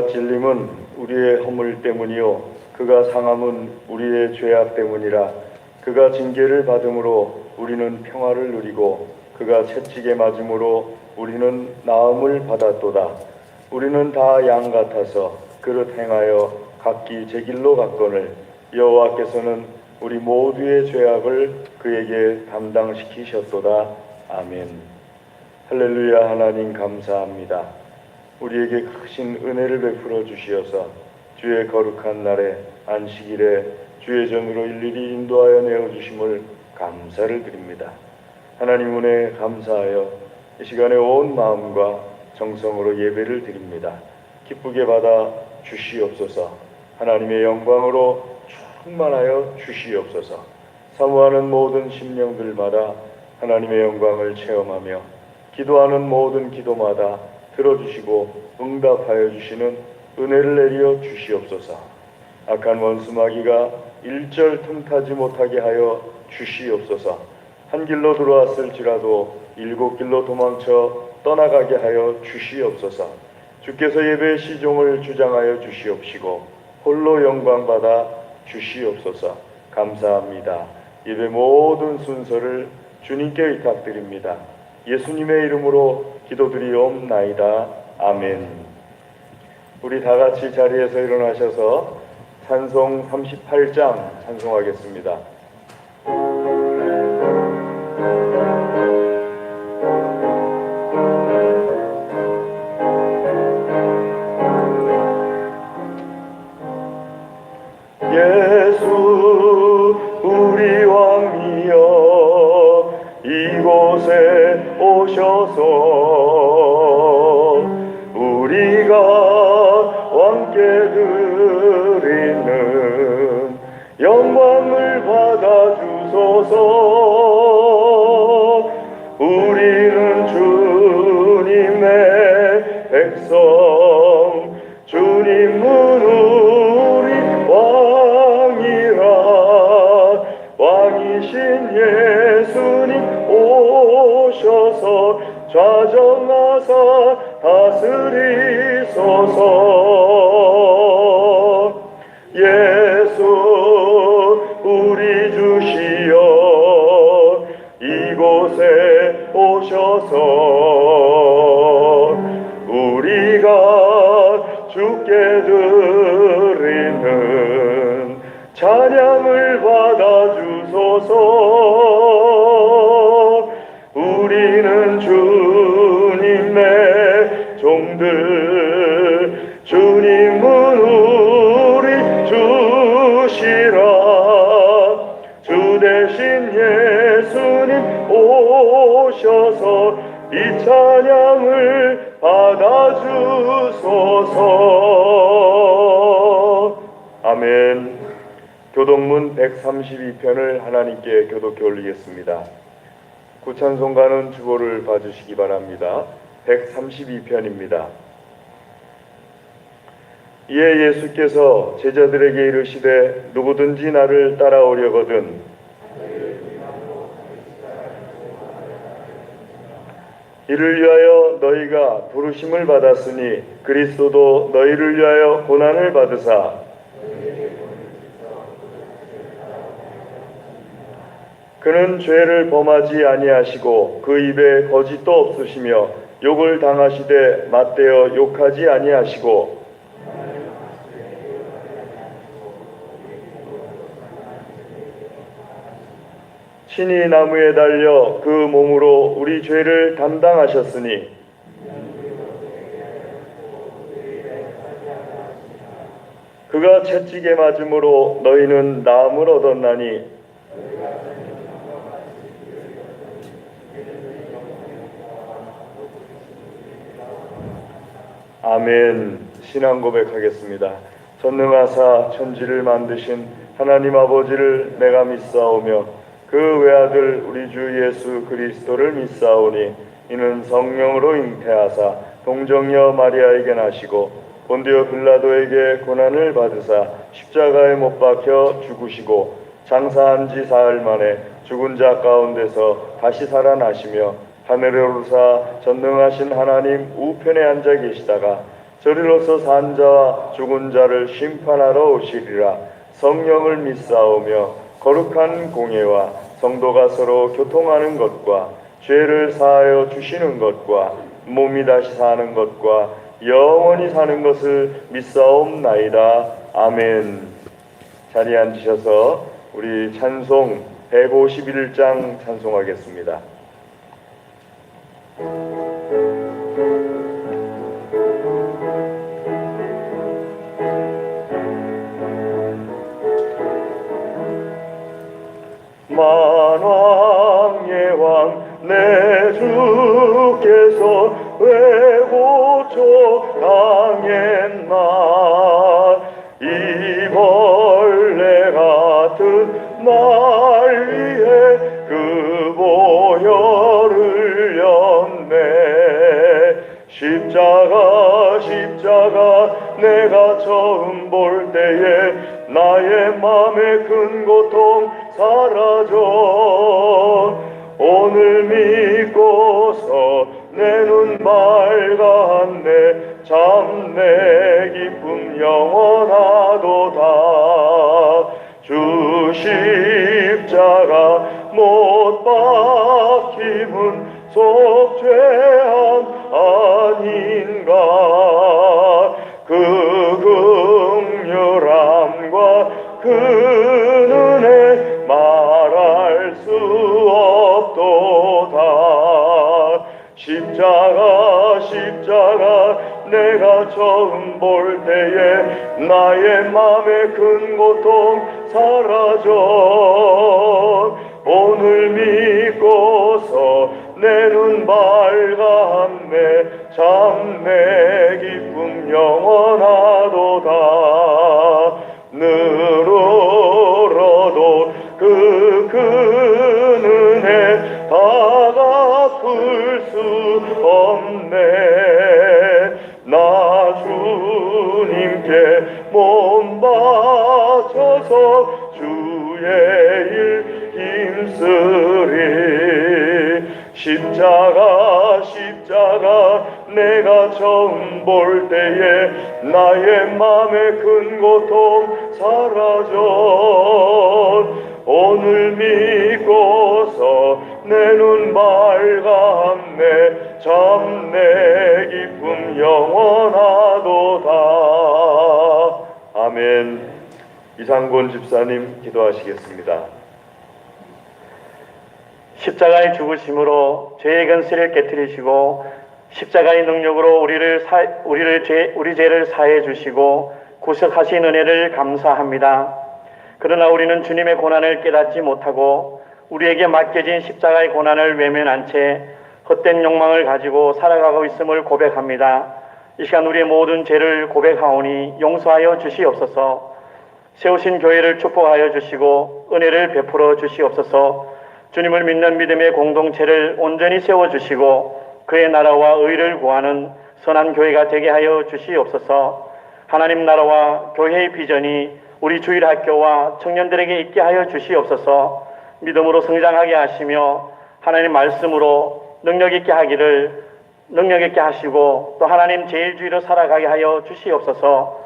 그가 찔림은 우리의 허물 때문이요 그가 상함은 우리의 죄악 때문이라. 그가 징계를 받음으로 우리는 평화를 누리고 그가 채찍에 맞음으로 우리는 나음을 받았도다. 우리는 다 양 같아서 그릇 행하여 각기 제 길로 갔거늘 여호와께서는 우리 모두의 죄악을 그에게 담당시키셨도다. 아멘. 할렐루야. 하나님 감사합니다. 우리에게 크신 은혜를 베풀어 주시어서 주의 거룩한 날에 안식일에 주의 전으로 일일이 인도하여 내어주심을 감사를 드립니다. 하나님 은혜에 감사하여 이 시간에 온 마음과 정성으로 예배를 드립니다. 기쁘게 받아 주시옵소서. 하나님의 영광으로 충만하여 주시옵소서. 사모하는 모든 심령들마다 하나님의 영광을 체험하며 기도하는 모든 기도마다 들어주시고 응답하여 주시는 은혜를 내려 주시옵소서. 악한 원수마귀가 일절 틈타지 못하게 하여 주시옵소서. 한 길로 들어왔을지라도 일곱 길로 도망쳐 떠나가게 하여 주시옵소서. 주께서 예배의 시종을 주장하여 주시옵시고 홀로 영광받아 주시옵소서. 감사합니다. 예배 모든 순서를 주님께 의탁드립니다. 예수님의 이름으로 기도드리옵나이다. 아멘. 우리 다 같이 자리에서 일어나셔서 찬송 38장 찬송하겠습니다. 예수 우리 왕이여 이곳에 오셔서 우리가 왕께 드리는 영광을 받아 주소서. 우리는 주님의 백성 주님은 우리 왕이라. 왕이신 예수님 오셔서 좌정하사 다스리소서. 예수 우리 주시여 이곳에 오셔서 우리가 주께 드리는 찬양을 받아 주소서. 우리는 주님의 종들 주님은 우리 주시라. 주 대신 예수님 오셔서 이 찬양을 받아 주소서. 아멘. 교독문 132편을 하나님께 교독해 올리겠습니다. 구찬송가는 주보를 봐주시기 바랍니다. 132편입니다. 이에 예수께서 제자들에게 이르시되 누구든지 나를 따라오려거든 이를 위하여 너희가 부르심을 받았으니 그리스도도 너희를 위하여 고난을 받으사 그는 죄를 범하지 아니하시고 그 입에 거짓도 없으시며 욕을 당하시되 맞대어 욕하지 아니하시고 친히 나무에 달려 그 몸으로 우리 죄를 담당하셨으니 그가 채찍에 맞음으로 너희는 나음을 얻었나니 아멘. 신앙 고백하겠습니다. 전능하사 천지를 만드신 하나님 아버지를 내가 믿사오며 그 외아들 우리 주 예수 그리스도를 믿사오니 이는 성령으로 잉태하사 동정녀 마리아에게 나시고 본디오 빌라도에게 고난을 받으사 십자가에 못 박혀 죽으시고 장사한 지 사흘 만에 죽은 자 가운데서 다시 살아나시며 하늘에 오르사 전능하신 하나님 우편에 앉아 계시다가 저리로서 산 자와 죽은 자를 심판하러 오시리라. 성령을 믿사오며 거룩한 공예와 성도가 서로 교통하는 것과 죄를 사하여 주시는 것과 몸이 다시 사는 것과 영원히 사는 것을 믿사옵나이다. 아멘. 자리에 앉으셔서 우리 찬송 151장 찬송하겠습니다. 만왕의 왕 내 주께서 왜 고쳐 당했나. 이 벌레 같은 날 위해 그 보혈을 흘렸네. 십자가 내가 처음 볼 때에 나의 맘의 큰 고통 사라져. 오늘 믿고서 내 눈 밝았네. 참 내 기쁨 영원하도다. 주 십자가 못 박힘은 속죄함 아닌가. 그 긍휼함과 그 은혜 말할 수 없도다. 십자가 내가 처음 볼 때에 나의 맘의 큰 고통 사라져. 오늘 믿고서 내 눈 밝았네. 참 내 기쁨 영원하도다. 늘어도 그 은혜 다 갚을 수 없네. 나 주님께 몸 바쳐서 주의 일 힘쓰리. 십자가 내가 처음 볼 때에 나의 맘의 큰 고통 사라져. 오늘 믿고서 내 눈 밝았네. 참 내 기쁨 영원하도다. 아멘. 이상곤 집사님 기도하시겠습니다. 십자가의 죽으심으로 죄의 근세를 깨뜨리시고 십자가의 능력으로 우리 죄를 사해 주시고 구속하신 은혜를 감사합니다. 그러나 우리는 주님의 고난을 깨닫지 못하고 우리에게 맡겨진 십자가의 고난을 외면한 채 헛된 욕망을 가지고 살아가고 있음을 고백합니다. 이 시간 우리의 모든 죄를 고백하오니 용서하여 주시옵소서. 세우신 교회를 축복하여 주시고 은혜를 베풀어 주시옵소서. 주님을 믿는 믿음의 공동체를 온전히 세워주시고 그의 나라와 의를 구하는 선한 교회가 되게 하여 주시옵소서. 하나님 나라와 교회의 비전이 우리 주일학교와 청년들에게 있게 하여 주시옵소서. 믿음으로 성장하게 하시며 하나님 말씀으로 능력 있게 하시고 또 하나님 제일주의로 살아가게 하여 주시옵소서.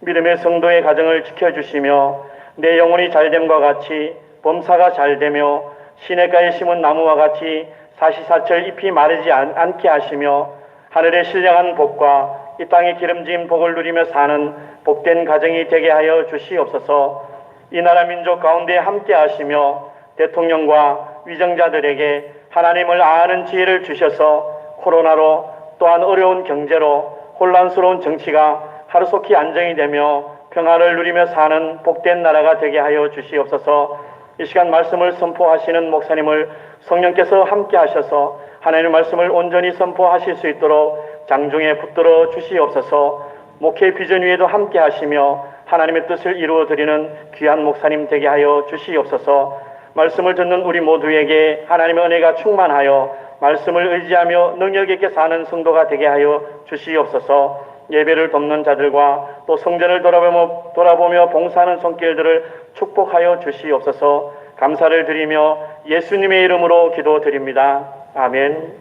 믿음의 성도의 가정을 지켜주시며 내 영혼이 잘됨과 같이 범사가 잘되며 시냇가에 심은 나무와 같이 사시사철 잎이 마르지 않게 하시며 하늘의 신령한 복과 이 땅의 기름진 복을 누리며 사는 복된 가정이 되게 하여 주시옵소서. 이 나라 민족 가운데 함께 하시며 대통령과 위정자들에게 하나님을 아는 지혜를 주셔서 코로나로 또한 어려운 경제로 혼란스러운 정치가 하루속히 안정이 되며 평화를 누리며 사는 복된 나라가 되게 하여 주시옵소서. 이 시간 말씀을 선포하시는 목사님을 성령께서 함께 하셔서 하나님의 말씀을 온전히 선포하실 수 있도록 장중에 붙들어 주시옵소서. 목회 비전 위에도 함께 하시며 하나님의 뜻을 이루어 드리는 귀한 목사님 되게 하여 주시옵소서. 말씀을 듣는 우리 모두에게 하나님의 은혜가 충만하여 말씀을 의지하며 능력 있게 사는 성도가 되게 하여 주시옵소서. 예배를 돕는 자들과 또 성전을 돌아보며 봉사하는 손길들을 축복하여 주시옵소서. 감사를 드리며 예수님의 이름으로 기도드립니다. 아멘.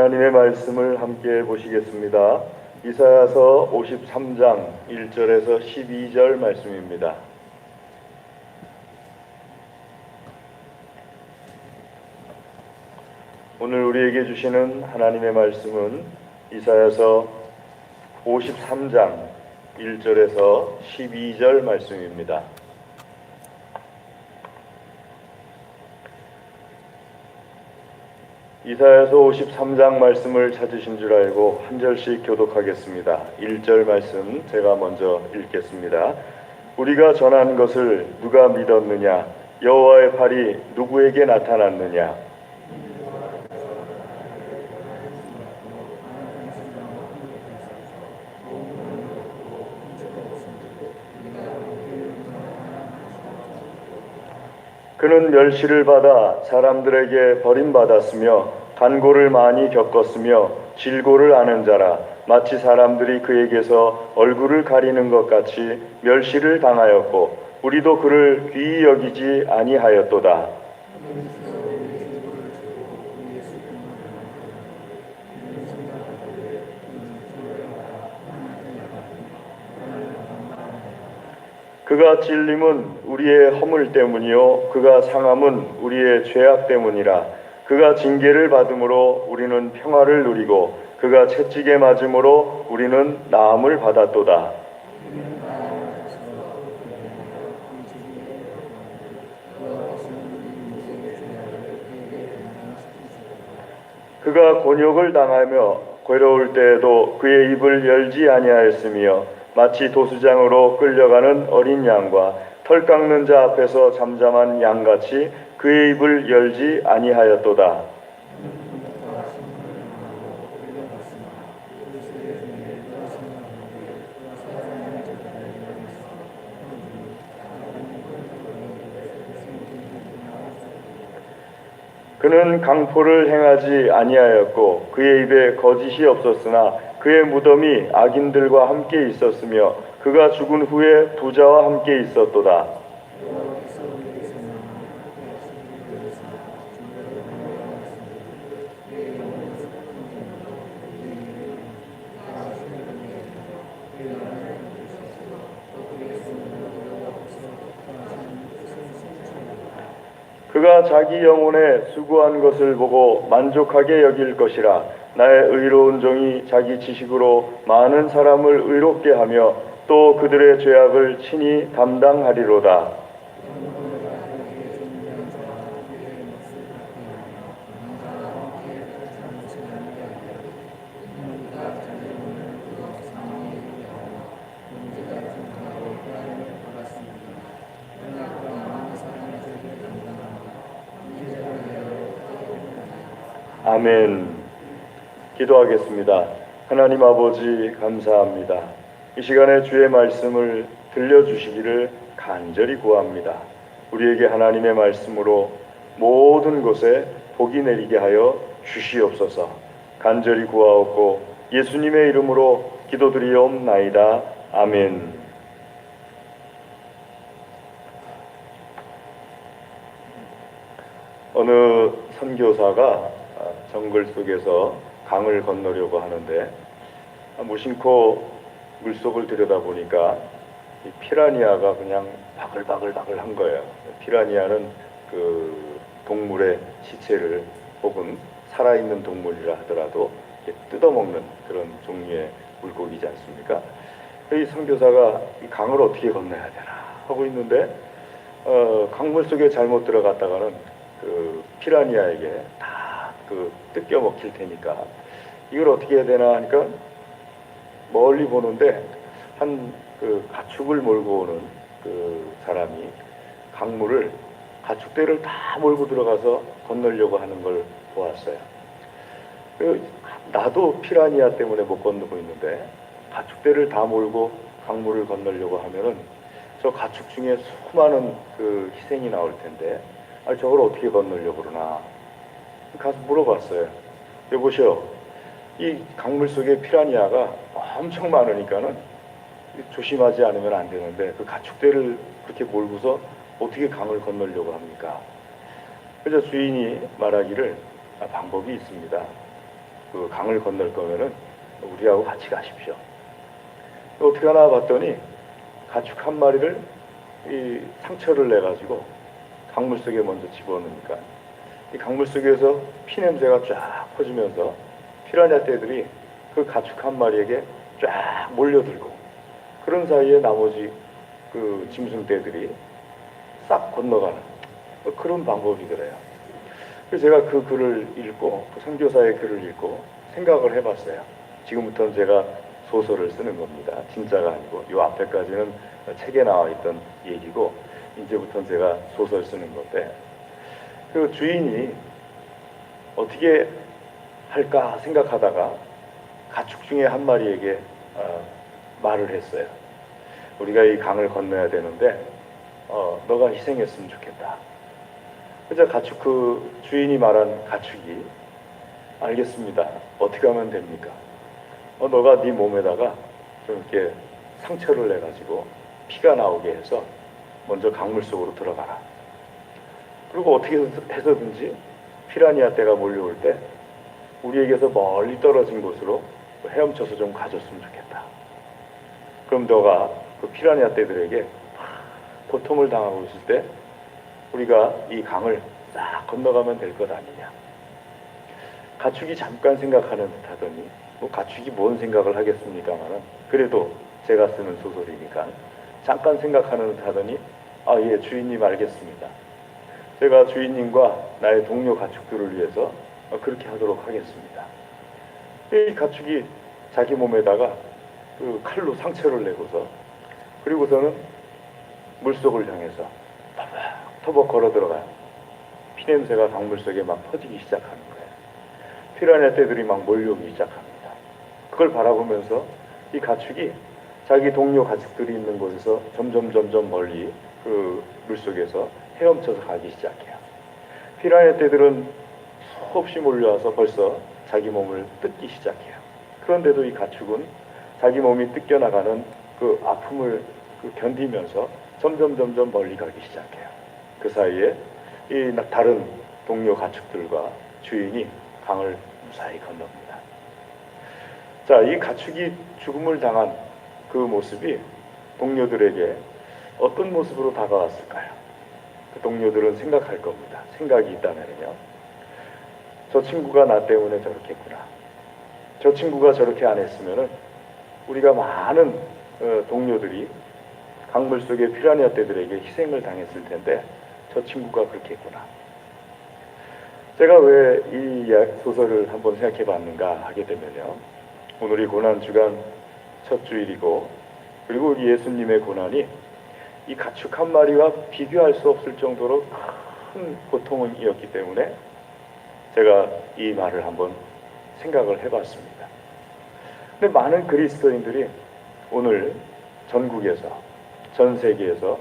하나님의 말씀을 함께 보시겠습니다. 이사야서 53장 1절에서 12절 말씀입니다. 오늘 우리에게 주시는 하나님의 말씀은 이사야서 53장 1절에서 12절 말씀입니다. 이사야서 53장 말씀을 찾으신 줄 알고 한 절씩 교독하겠습니다. 1절 말씀 제가 먼저 읽겠습니다. 우리가 전한 것을 누가 믿었느냐? 여호와의 팔이 누구에게 나타났느냐? 그는 멸시를 받아 사람들에게 버림받았으며 간고를 많이 겪었으며 질고를 아는 자라. 마치 사람들이 그에게서 얼굴을 가리는 것 같이 멸시를 당하였고 우리도 그를 귀히 여기지 아니하였도다. 그가 찔림은 우리의 허물 때문이요 그가 상함은 우리의 죄악 때문이라. 그가 징계를 받음으로 우리는 평화를 누리고 그가 채찍에 맞음으로 우리는 나음을 받았도다. 그가 곤욕을 당하며 괴로울 때에도 그의 입을 열지 아니하였으며 마치 도수장으로 끌려가는 어린 양과 털 깎는 자 앞에서 잠잠한 양같이 그의 입을 열지 아니하였도다. 그는 강포를 행하지 아니하였고 그의 입에 거짓이 없었으나 그의 무덤이 악인들과 함께 있었으며 그가 죽은 후에 부자와 함께 있었도다. 그가 자기 영혼에 수고한 것을 보고 만족하게 여길 것이라. 나의 의로운 종이 자기 지식으로 많은 사람을 의롭게 하며 또 그들의 죄악을 친히 담당하리로다. 아멘. 기도하겠습니다. 하나님 아버지 감사합니다. 이 시간에 주의 말씀을 들려주시기를 간절히 구합니다. 우리에게 하나님의 말씀으로 모든 곳에 복이 내리게 하여 주시옵소서. 간절히 구하옵고 예수님의 이름으로 기도드리옵나이다. 아멘. 어느 선교사가 정글 속에서 강을 건너려고 하는데 무심코 물속을 들여다보니까 이 피라니아가 그냥 바글바글 한 거예요. 피라니아는 그 동물의 시체를 혹은 살아있는 동물이라 하더라도 뜯어먹는 그런 종류의 물고기지 않습니까? 이 선교사가 이 강을 어떻게 건너야 되나 하고 있는데 강물 속에 잘못 들어갔다가는 그 피라니아에게 다 뜯겨 먹힐 테니까 이걸 어떻게 해야 되나 하니까 멀리 보는데 한 그 가축을 몰고 오는 그 사람이 강물을 가축대를 다 몰고 들어가서 건너려고 하는 걸 보았어요. 나도 피라니아 때문에 못 건너고 있는데 가축대를 다 몰고 강물을 건너려고 하면은 저 가축 중에 수많은 그 희생이 나올 텐데 저걸 어떻게 건너려고 그러나 가서 물어봤어요. 여보시오, 이 강물 속에 피라니아가 엄청 많으니까는 조심하지 않으면 안 되는데 그 가축대를 그렇게 몰고서 어떻게 강을 건너려고 합니까? 그래서 주인이 말하기를 방법이 있습니다. 그 강을 건널 거면은 우리하고 같이 가십시오. 어떻게 하나 봤더니 가축 한 마리를 이 상처를 내 가지고 강물 속에 먼저 집어넣으니까 이 강물 속에서 피 냄새가 쫙 퍼지면서 피라냐 떼들이 그 가축 한 마리에게 쫙 몰려들고, 그런 사이에 나머지 그 짐승떼들이 싹 건너가는 그런 방법이더래요. 그래서 제가 그 글을 읽고, 그 선교사의 글을 읽고 생각을 해봤어요. 지금부터는 제가 소설을 쓰는 겁니다. 진짜가 아니고, 이 앞에까지는 책에 나와 있던 얘기고, 이제부터는 제가 소설 쓰는 건데, 그 주인이 어떻게 할까 생각하다가 가축 중에 한 마리에게 말을 했어요. 우리가 이 강을 건너야 되는데 너가 희생했으면 좋겠다. 그래서 가축, 그 주인이 말한 가축이 알겠습니다. 어떻게 하면 됩니까? 너가 네 몸에다가 좀 이렇게 상처를 내가지고 피가 나오게 해서 먼저 강물 속으로 들어가라. 그리고 어떻게 해서든지 피라니아 떼가 몰려올 때 우리에게서 멀리 떨어진 곳으로 헤엄쳐서 좀 가졌으면 좋겠다. 그럼 너가 그 피라니아 떼들에게 고통을 당하고 있을 때 우리가 이 강을 싹 건너가면 될 것 아니냐. 가축이 잠깐 생각하는 듯 하더니, 뭐 가축이 뭔 생각을 하겠습니까만은, 그래도 제가 쓰는 소설이니까 잠깐 생각하는 듯 하더니, 예, 주인님 알겠습니다. 제가 주인님과 나의 동료 가축들을 위해서 그렇게 하도록 하겠습니다. 이 가축이 자기 몸에다가 그 칼로 상처를 내고서, 그리고서는 물속을 향해서 터벅터벅 걸어 들어가요. 피냄새가 강물 속에 막 퍼지기 시작하는 거예요. 피라냐 떼들이 막 몰려오기 시작합니다. 그걸 바라보면서 이 가축이 자기 동료 가축들이 있는 곳에서 점점 멀리 그 물속에서 헤엄쳐서 가기 시작해요. 피라냐 떼들은 수없이 몰려와서 벌써 자기 몸을 뜯기 시작해요. 그런데도 이 가축은 자기 몸이 뜯겨나가는 그 아픔을 견디면서 점점 멀리 가기 시작해요. 그 사이에 이 다른 동료 가축들과 주인이 강을 무사히 건넙니다. 자, 이 가축이 죽음을 당한 그 모습이 동료들에게 어떤 모습으로 다가왔을까요? 그 동료들은 생각할 겁니다. 생각이 있다면요. 저 친구가 나 때문에 저렇게 했구나. 저 친구가 저렇게 안 했으면은 우리가 많은 동료들이 강물 속의 피라니아 떼들에게 희생을 당했을 텐데 저 친구가 그렇게 했구나. 제가 왜 이 소설을 한번 생각해 봤는가 하게 되면요. 오늘이 고난주간 첫 주일이고, 그리고 우리 예수님의 고난이 이 가축 한 마리와 비교할 수 없을 정도로 큰 고통이었기 때문에 제가 이 말을 한번 생각을 해봤습니다. 근데 많은 그리스도인들이 오늘 전국에서, 전 세계에서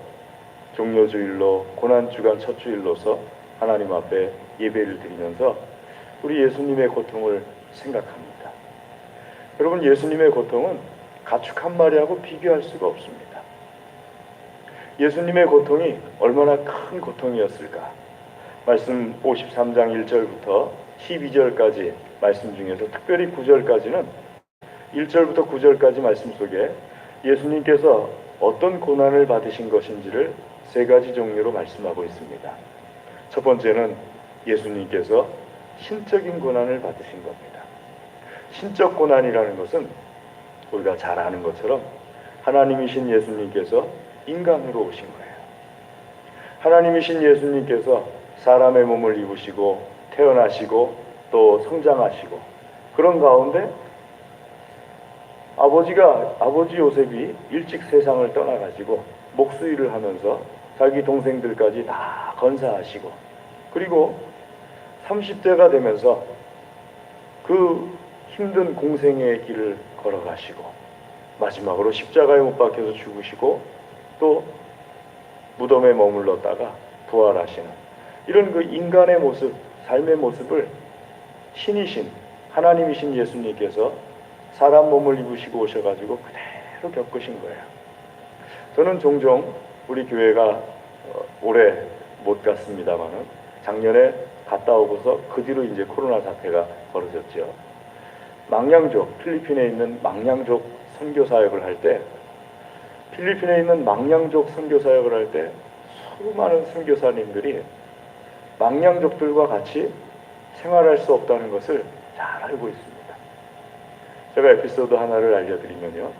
종료주일로, 고난주간 첫 주일로서 하나님 앞에 예배를 드리면서 우리 예수님의 고통을 생각합니다. 여러분, 예수님의 고통은 가축 한 마리하고 비교할 수가 없습니다. 예수님의 고통이 얼마나 큰 고통이었을까? 말씀 53장 1절부터 12절까지 말씀 중에서 특별히 9절까지는 1절부터 9절까지 말씀 속에 예수님께서 어떤 고난을 받으신 것인지를 세 가지 종류로 말씀하고 있습니다. 첫 번째는 예수님께서 신적인 고난을 받으신 겁니다. 신적 고난이라는 것은 우리가 잘 아는 것처럼 하나님이신 예수님께서 인간으로 오신 거예요. 하나님이신 예수님께서 사람의 몸을 입으시고 태어나시고 또 성장하시고, 그런 가운데 아버지 요셉이 일찍 세상을 떠나가지고 목수일을 하면서 자기 동생들까지 다 건사하시고, 그리고 30대가 되면서 그 힘든 공생의 길을 걸어가시고 마지막으로 십자가에 못 박혀서 죽으시고 또 무덤에 머물렀다가 부활하시는 이런 그 인간의 모습, 삶의 모습을 신이신 하나님이신 예수님께서 사람 몸을 입으시고 오셔가지고 그대로 겪으신 거예요. 저는 종종 우리 교회가 올해 못 갔습니다만은 작년에 갔다 오고서 그 뒤로 이제 코로나 사태가 벌어졌죠. 망량족, 필리핀에 있는 망량족 선교 사역을 할 때, 필리핀에 있는 망량족 선교 사역을 할 때 수많은 선교사님들이 망량족들과 같이 생활할 수 없다는 것을 잘 알고 있습니다. 제가 에피소드 하나를 알려드리면요.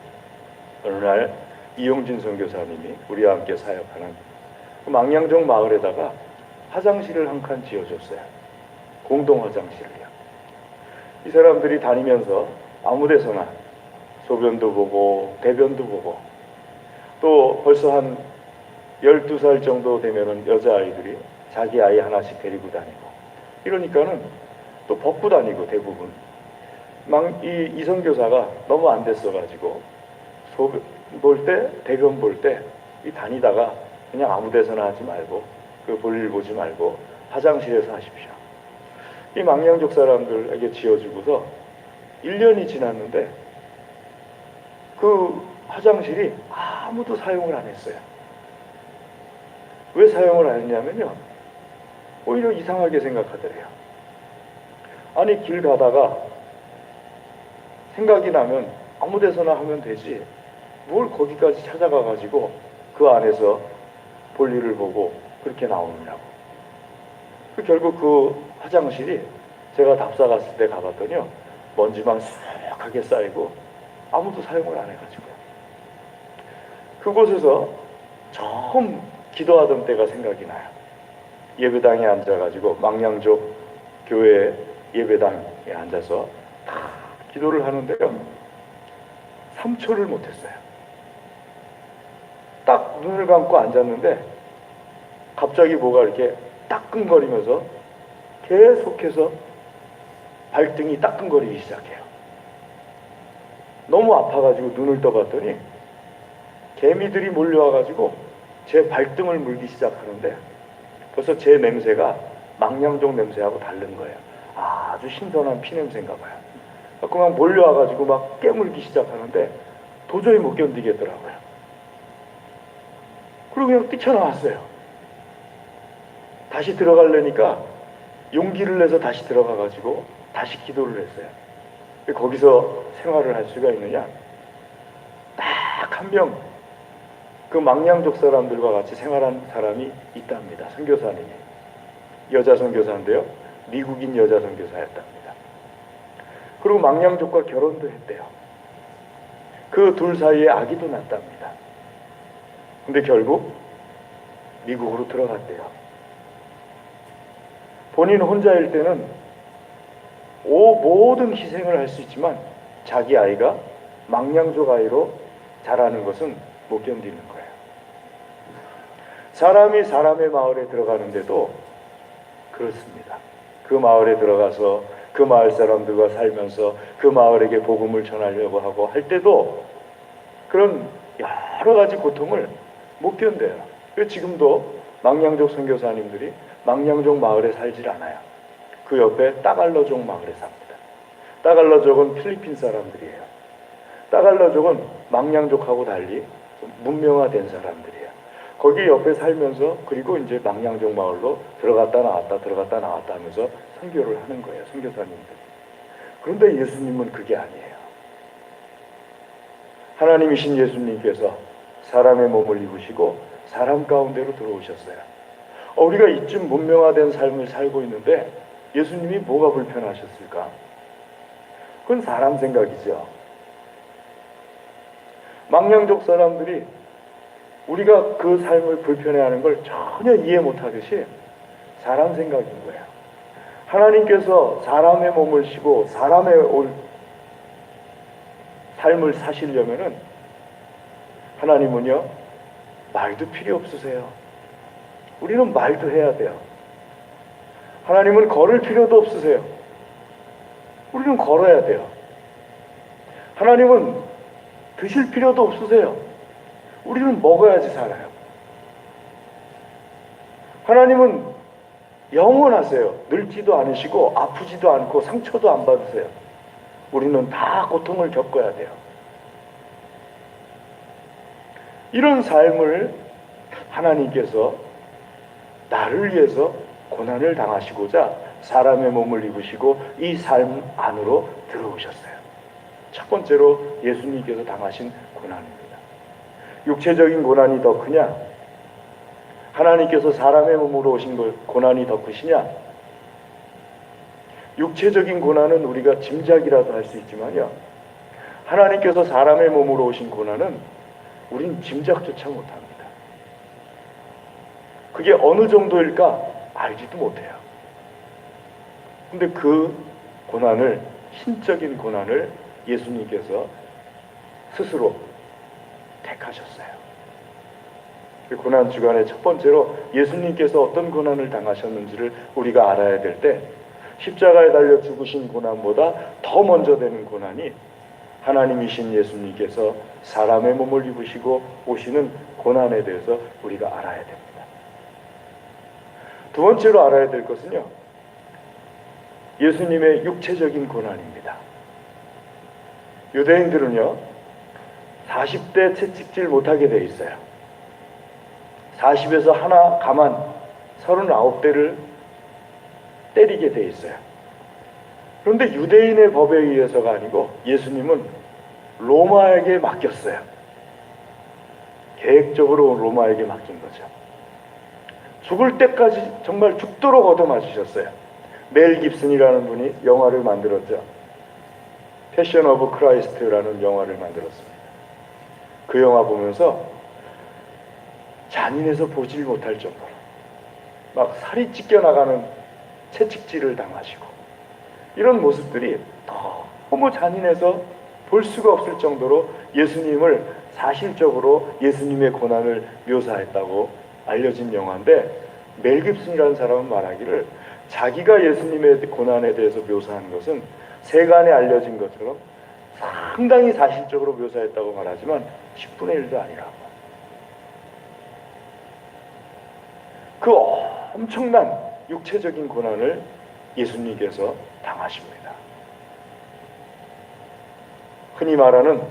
어느 날 이용진 선교사님이 우리와 함께 사역하는 그 망량족 마을에다가 화장실을 한 칸 지어줬어요. 공동 화장실을요. 이 사람들이 다니면서 아무 데서나 소변도 보고 대변도 보고, 또 벌써 한 12살 정도 되면은 여자아이들이 자기 아이 하나씩 데리고 다니고, 이러니까는 또 벗고 다니고 대부분. 이 선교사가 너무 안 됐어가지고 소변 볼 때, 대변 볼 때 이 다니다가 그냥 아무 데서나 하지 말고, 그 볼일 보지 말고 화장실에서 하십시오. 이 망량족 사람들에게 지어주고서 1년이 지났는데 그 화장실이 아무도 사용을 안 했어요. 왜 사용을 안 했냐면요, 오히려 이상하게 생각하더래요. 아니, 길 가다가 생각이 나면 아무 데서나 하면 되지, 뭘 거기까지 찾아가 가지고 그 안에서 볼일을 보고 그렇게 나오느냐고. 결국 그 화장실이 제가 답사 갔을 때 가봤더니요, 먼지만 수북하게 쌓이고 아무도 사용을 안 해가지고요. 그곳에서 처음 기도하던 때가 생각이 나요. 예배당에 앉아가지고 망량족 교회 예배당에 앉아서 다 기도를 하는데요, 3초를 못했어요. 딱 눈을 감고 앉았는데 갑자기 뭐가 이렇게 따끔거리면서 계속해서 발등이 따끔거리기 시작해요. 너무 아파가지고 눈을 떠봤더니 개미들이 몰려와가지고 제 발등을 물기 시작하는데 벌써 제 냄새가 망량족 냄새하고 다른 거예요. 아주 신선한 피냄새인가 봐요. 그냥 몰려와가지고 막 깨물기 시작하는데 도저히 못 견디겠더라고요. 그리고 그냥 뛰쳐나왔어요. 다시 들어가려니까 용기를 내서 다시 들어가가지고 다시 기도를 했어요. 거기서 생활을 할 수가 있느냐? 딱 한 명, 그 망량족 사람들과 같이 생활한 사람이 있답니다. 선교사님이. 여자 선교사인데요, 미국인 여자 선교사였답니다. 그리고 망량족과 결혼도 했대요. 그 둘 사이에 아기도 낳답니다. 근데 결국 미국으로 들어갔대요. 본인 혼자일 때는 모든 희생을 할 수 있지만 자기 아이가 망량족 아이로 자라는 것은 못 견디는 거예요. 사람이 사람의 마을에 들어가는데도 그렇습니다. 그 마을에 들어가서 그 마을 사람들과 살면서 그 마을에게 복음을 전하려고 하고 할 때도 그런 여러 가지 고통을 못 견뎌요. 그래서 지금도 망량족 선교사님들이 망량족 마을에 살질 않아요. 그 옆에 따갈러족 마을에 삽니다. 따갈러족은 필리핀 사람들이에요. 따갈러족은 망량족하고 달리 문명화된 사람들이에요. 거기 옆에 살면서, 그리고 이제 망량족 마을로 들어갔다 나왔다 하면서 선교를 하는 거예요, 선교사님들이. 그런데 예수님은 그게 아니에요. 하나님이신 예수님께서 사람의 몸을 입으시고 사람 가운데로 들어오셨어요. 우리가 이쯤 문명화된 삶을 살고 있는데 예수님이 뭐가 불편하셨을까? 그건 사람 생각이죠. 망량족 사람들이 우리가 그 삶을 불편해하는 걸 전혀 이해 못하듯이 사람 생각인 거예요. 하나님께서 사람의 몸을 쉬고 사람의 삶을 사시려면은 하나님은요, 말도 필요 없으세요. 우리는 말도 해야 돼요. 하나님은 걸을 필요도 없으세요. 우리는 걸어야 돼요. 하나님은 드실 필요도 없으세요. 우리는 먹어야지 살아요. 하나님은 영원하세요. 늙지도 않으시고 아프지도 않고 상처도 안 받으세요. 우리는 다 고통을 겪어야 돼요. 이런 삶을 하나님께서 나를 위해서 고난을 당하시고자 사람의 몸을 입으시고 이 삶 안으로 들어오셨어요. 첫 번째로 예수님께서 당하신 고난입니다. 육체적인 고난이 더 크냐? 하나님께서 사람의 몸으로 오신 고난이 더 크시냐? 육체적인 고난은 우리가 짐작이라도 할 수 있지만요, 하나님께서 사람의 몸으로 오신 고난은 우린 짐작조차 못합니다. 그게 어느 정도일까 알지도 못해요. 근데 그 고난을, 신적인 고난을 예수님께서 스스로 택하셨어요. 그 고난 주간의 첫 번째로 예수님께서 어떤 고난을 당하셨는지를 우리가 알아야 될 때, 십자가에 달려 죽으신 고난보다 더 먼저 되는 고난이 하나님이신 예수님께서 사람의 몸을 입으시고 오시는 고난에 대해서 우리가 알아야 됩니다. 두 번째로 알아야 될 것은요, 예수님의 육체적인 고난입니다. 유대인들은요, 40대 채찍질 못하게 돼 있어요. 40에서 하나 가만 39대를 때리게 돼 있어요. 그런데 유대인의 법에 의해서가 아니고 예수님은 로마에게 맡겼어요. 계획적으로 로마에게 맡긴 거죠. 죽을 때까지 정말 죽도록 얻어맞으셨어요. 멜 깁슨이라는 분이 영화를 만들었죠. 패션 오브 크라이스트라는 영화를 만들었습니다. 그 영화 보면서 잔인해서 보질 못할 정도로 막 살이 찢겨나가는 채찍질을 당하시고, 이런 모습들이 너무 잔인해서 볼 수가 없을 정도로 예수님을 사실적으로 예수님의 고난을 묘사했다고 알려진 영화인데, 멜 깁슨이라는 사람은 말하기를 자기가 예수님의 고난에 대해서 묘사한 것은 세간에 알려진 것처럼 상당히 사실적으로 묘사했다고 말하지만 10분의 1도 아니라고. 그 엄청난 육체적인 고난을 예수님께서 당하십니다. 흔히 말하는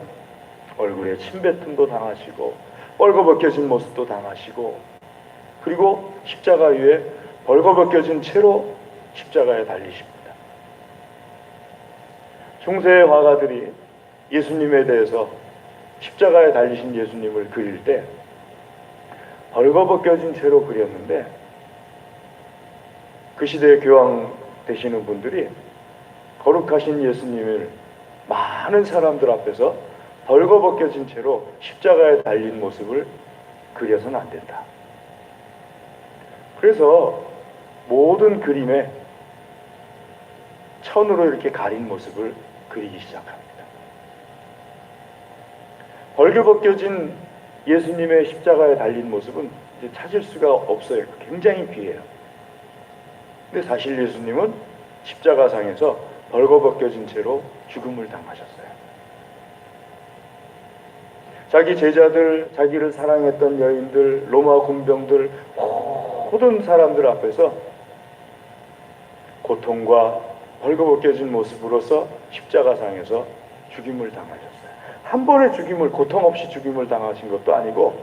얼굴에 침뱉음도 당하시고 벌거벗겨진 모습도 당하시고, 그리고 십자가 위에 벌거벗겨진 채로 십자가에 달리십니다. 중세의 화가들이 예수님에 대해서 십자가에 달리신 예수님을 그릴 때 벌거벗겨진 채로 그렸는데, 그 시대의 교황 되시는 분들이 거룩하신 예수님을 많은 사람들 앞에서 벌거벗겨진 채로 십자가에 달린 모습을 그려서는 안 된다. 그래서 모든 그림에 천으로 이렇게 가린 모습을 그리기 시작합니다. 벌거벗겨진 예수님의 십자가에 달린 모습은 이제 찾을 수가 없어요. 굉장히 귀해요. 근데 사실 예수님은 십자가상에서 벌거벗겨진 채로 죽음을 당하셨어요. 자기 제자들, 자기를 사랑했던 여인들, 로마 군병들, 모든 사람들 앞에서 고통과 벌거벗겨진 모습으로서 십자가상에서 죽임을 당하셨어요. 한 번의 죽임을, 고통 없이 죽임을 당하신 것도 아니고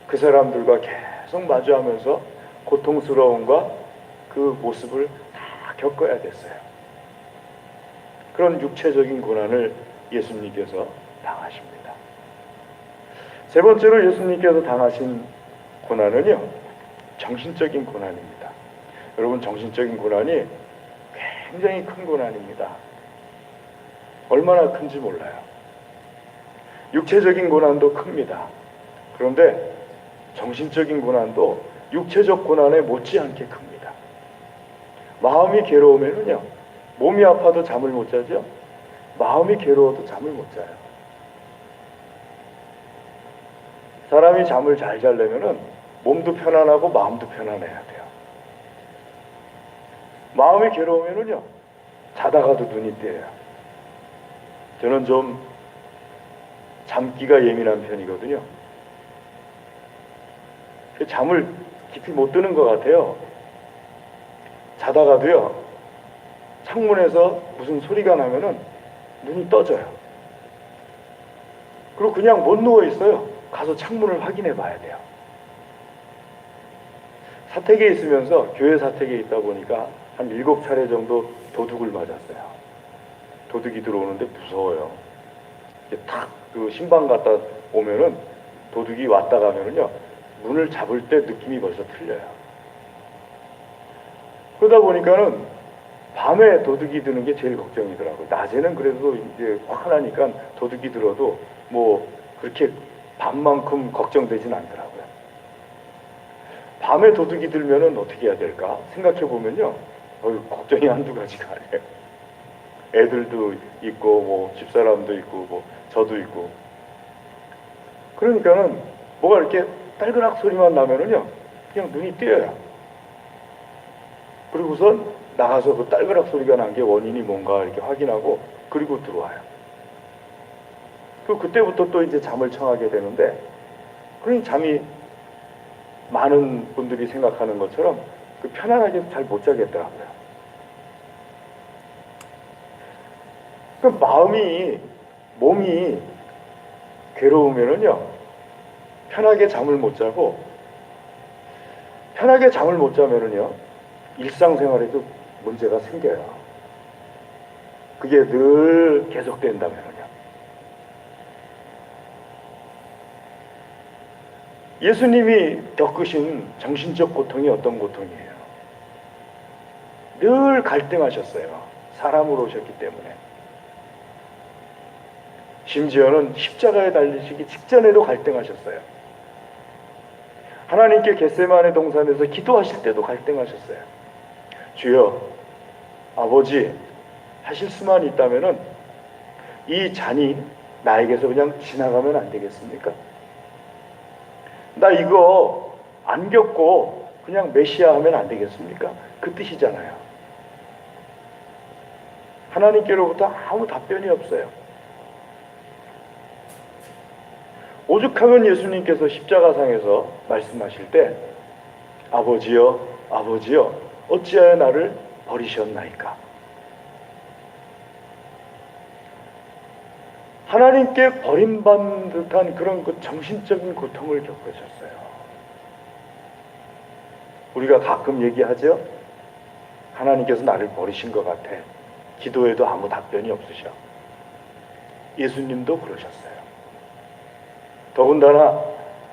그 사람들과 계속 마주하면서 고통스러움과 그 모습을 다 겪어야 됐어요. 그런 육체적인 고난을 예수님께서 당하십니다. 세 번째로 예수님께서 당하신 고난은요, 정신적인 고난입니다. 여러분, 정신적인 고난이 굉장히 큰 고난입니다. 얼마나 큰지 몰라요. 육체적인 고난도 큽니다. 그런데 정신적인 고난도 육체적 고난에 못지않게 큽니다. 마음이 괴로우면은요, 몸이 아파도 잠을 못 자죠. 마음이 괴로워도 잠을 못 자요. 사람이 잠을 잘 자려면은 몸도 편안하고 마음도 편안해야 돼요. 마음이 괴로우면은요, 자다가도 눈이 떼요. 저는 좀 잠기가 예민한 편이거든요. 잠을 깊이 못 드는 것 같아요. 자다가도요, 창문에서 무슨 소리가 나면은 눈이 떠져요. 그리고 그냥 못 누워 있어요. 가서 창문을 확인해 봐야 돼요. 사택에 있으면서, 교회 사택에 있다 보니까 한 7차례 정도 도둑을 맞았어요. 도둑이 들어오는데 무서워요. 탁그 신방 갔다 오면은 도둑이 왔다 가면은요 문을 잡을 때 느낌이 벌써 틀려요. 그러다 보니까는 밤에 도둑이 드는 게 제일 걱정이더라고요. 낮에는 그래도 이제 화나니까 도둑이 들어도 뭐 그렇게 밤만큼 걱정되진 않더라고요. 밤에 도둑이 들면은 어떻게 해야 될까 생각해 보면요, 걱정이 한두 가지가 아니에요. 애들도 있고 뭐 집사람도 있고 뭐 저도 있고, 그러니까는 뭐가 이렇게 딸그락 소리만 나면은요 그냥 눈이 띄어요. 그리고선 나가서 그 딸그락 소리가 난 게 원인이 뭔가 이렇게 확인하고 그리고 들어와요. 그때부터 또 이제 잠을 청하게 되는데, 그러니 잠이 많은 분들이 생각하는 것처럼 편안하게 잘 못 자겠더라고요. 몸이 괴로우면은요 편하게 잠을 못 자고, 편하게 잠을 못 자면은요 일상생활에도 문제가 생겨요. 그게 늘 계속된다면요. 예수님이 겪으신 정신적 고통이 어떤 고통이에요? 늘 갈등하셨어요. 사람으로 오셨기 때문에. 심지어는 십자가에 달리시기 직전에도 갈등하셨어요. 하나님께 겟세마네 동산에서 기도하실 때도 갈등하셨어요. 주여, 아버지, 하실 수만 있다면은 이 잔이 나에게서 그냥 지나가면 안 되겠습니까? 나 이거 안 겪고 그냥 메시아 하면 안 되겠습니까? 그 뜻이잖아요. 하나님께로부터 아무 답변이 없어요. 오죽하면 예수님께서 십자가상에서 말씀하실 때 아버지여, 아버지여, 어찌하여 나를 버리셨나이까? 하나님께 버림받는 듯한 그런 그 정신적인 고통을 겪으셨어요. 우리가 가끔 얘기하죠. 하나님께서 나를 버리신 것 같아. 기도해도 아무 답변이 없으셔. 예수님도 그러셨어요. 더군다나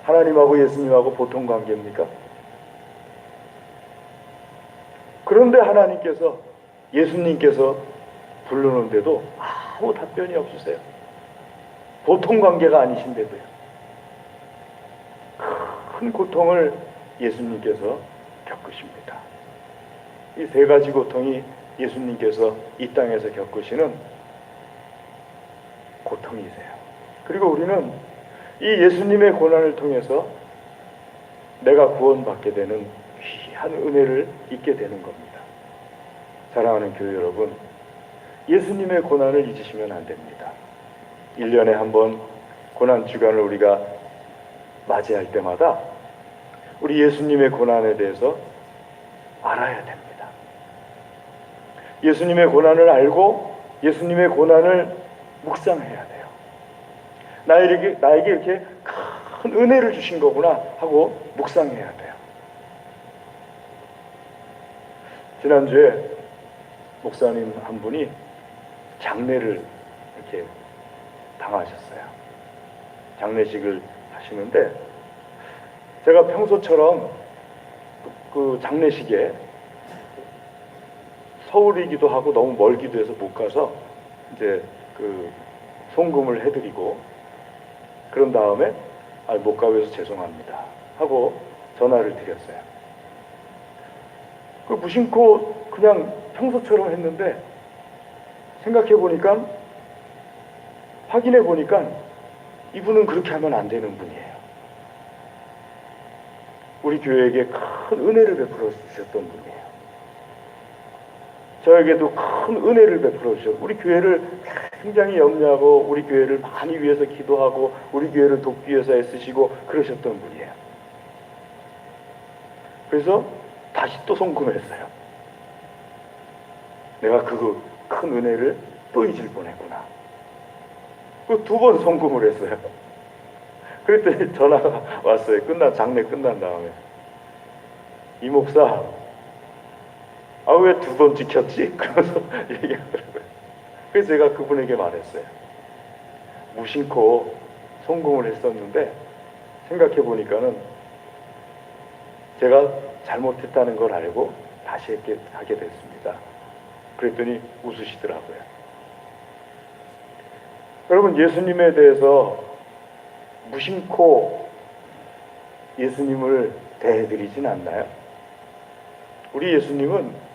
하나님하고 예수님하고 보통 관계입니까? 그런데 하나님께서, 예수님께서 부르는데도 아무 답변이 없으세요. 보통 관계가 아니신데도요. 큰 고통을 예수님께서 겪으십니다. 이 세 가지 고통이 예수님께서 이 땅에서 겪으시는 고통이세요. 그리고 우리는 이 예수님의 고난을 통해서 내가 구원받게 되는 귀한 은혜를 잊게 되는 겁니다. 사랑하는 교회 여러분, 예수님의 고난을 잊으시면 안 됩니다. 1년에 한 번 고난주간을 우리가 맞이할 때마다 우리 예수님의 고난에 대해서 알아야 됩니다. 예수님의 고난을 알고 예수님의 고난을 묵상해야 돼요. 나에게 이렇게 큰 은혜를 주신 거구나 하고 묵상해야 돼요. 지난주에 목사님 한 분이 장례를 이렇게 당하셨어요. 장례식을 하시는데 제가 평소처럼 그 장례식에 서울이기도 하고 너무 멀기도 해서 못 가서 이제 그 송금을 해드리고, 그런 다음에 못 가서 죄송합니다 하고 전화를 드렸어요. 그 무심코 그냥 평소처럼 했는데 생각해 보니까, 확인해 보니까 이분은 그렇게 하면 안 되는 분이에요. 우리 교회에게 큰 은혜를 베풀어 주셨던 분이에요. 저에게도 큰 은혜를 베풀어 주셨고, 우리 교회를 굉장히 염려하고 우리 교회를 많이 위해서 기도하고 우리 교회를 돕기 위해서 애쓰시고 그러셨던 분이에요. 그래서 다시 또 송금했어요. 내가 그 큰 은혜를 또 잊을 뻔했구나. 그 2번 송금을 했어요. 그랬더니 전화가 왔어요. 장례 끝난 다음에. 이 목사, 아, 왜 두 번 찍혔지? 그러면서 얘기하더라고요. 그래서 제가 그분에게 말했어요. 무심코 성공을 했었는데 생각해 보니까는 제가 잘못했다는 걸 알고 다시 하게 됐습니다. 그랬더니 웃으시더라고요. 여러분, 예수님에 대해서 무심코 예수님을 대해드리진 않나요? 우리 예수님은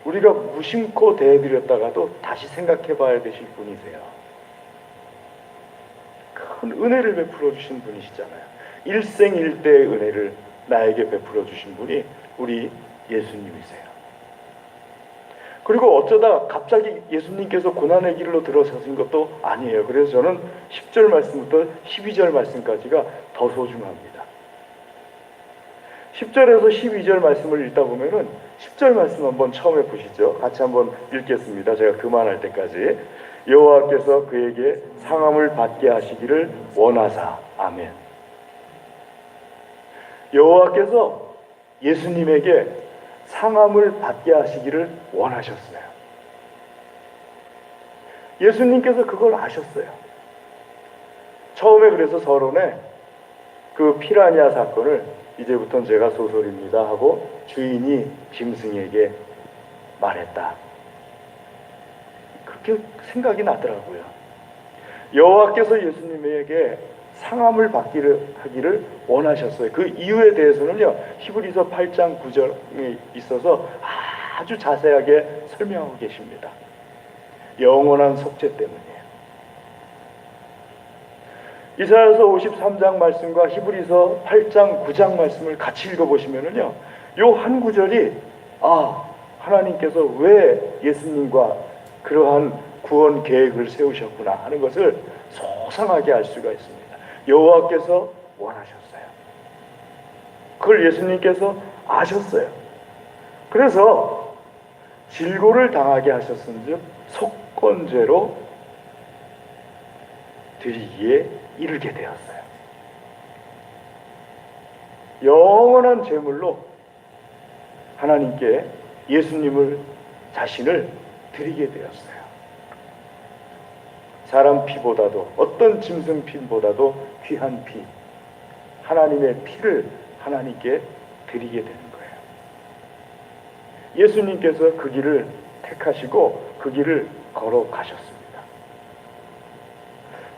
우리가 무심코 대해드렸다가도 다시 생각해 봐야 되실 분이세요. 큰 은혜를 베풀어 주신 분이시잖아요. 일생일대의 은혜를 나에게 베풀어 주신 분이 우리 예수님이세요. 그리고 어쩌다 갑자기 예수님께서 고난의 길로 들어서신 것도 아니에요. 그래서 저는 10절 말씀부터 12절 말씀까지가 더 소중합니다. 10절에서 12절 말씀을 읽다 보면은 10절 말씀 한번 처음에 보시죠. 같이 한번 읽겠습니다. 제가 그만할 때까지. 여호와께서 그에게 상함을 받게 하시기를 원하사. 아멘. 여호와께서 예수님에게 상함을 받게 하시기를 원하셨어요. 예수님께서 그걸 아셨어요. 처음에 그래서 서론에 그 피라냐 사건을 이제부터는 제가 소설입니다 하고 주인이 짐승에게 말했다. 그렇게 생각이 나더라고요. 여호와께서 예수님에게 상함을 하기를 원하셨어요. 그 이유에 대해서는요, 히브리서 8장 9절에 있어서 아주 자세하게 설명하고 계십니다. 영원한 속죄 때문이에요. 이사야서 53장 말씀과 히브리서 8장 9장 말씀을 같이 읽어보시면은요, 요 한 구절이 하나님께서 왜 예수님과 그러한 구원 계획을 세우셨구나 하는 것을 소상하게 알 수가 있습니다. 여호와께서 원하셨어요. 그걸 예수님께서 아셨어요. 그래서 질고를 당하게 하셨은즉 속건죄로 드리기에 이르게 되었어요. 영원한 제물로 하나님께 예수님을 자신을 드리게 되었어요. 사람 피보다도, 어떤 짐승 피보다도 귀한 피, 하나님의 피를 하나님께 드리게 되는 거예요. 예수님께서 그 길을 택하시고 그 길을 걸어가셨습니다.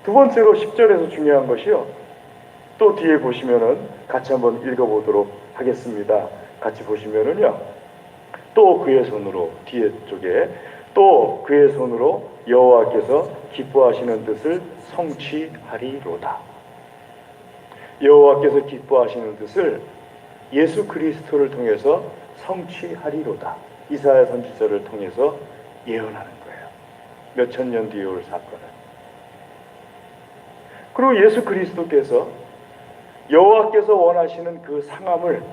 두 번째로 10절에서 중요한 것이요, 또 뒤에 보시면은 같이 한번 읽어보도록 하겠습니다. 같이 보시면은요, 또 그의 손으로, 뒤에 쪽에 또 그의 손으로 여호와께서 기뻐하시는 뜻을 성취하리로다. 여호와께서 기뻐하시는 뜻을 예수 그리스도를 통해서 성취하리로다. 이사야 선지자를 통해서 예언하는 거예요. 몇천 년 뒤에 올 사건을. 그리고 예수 그리스도께서 여호와께서 원하시는 그 상함을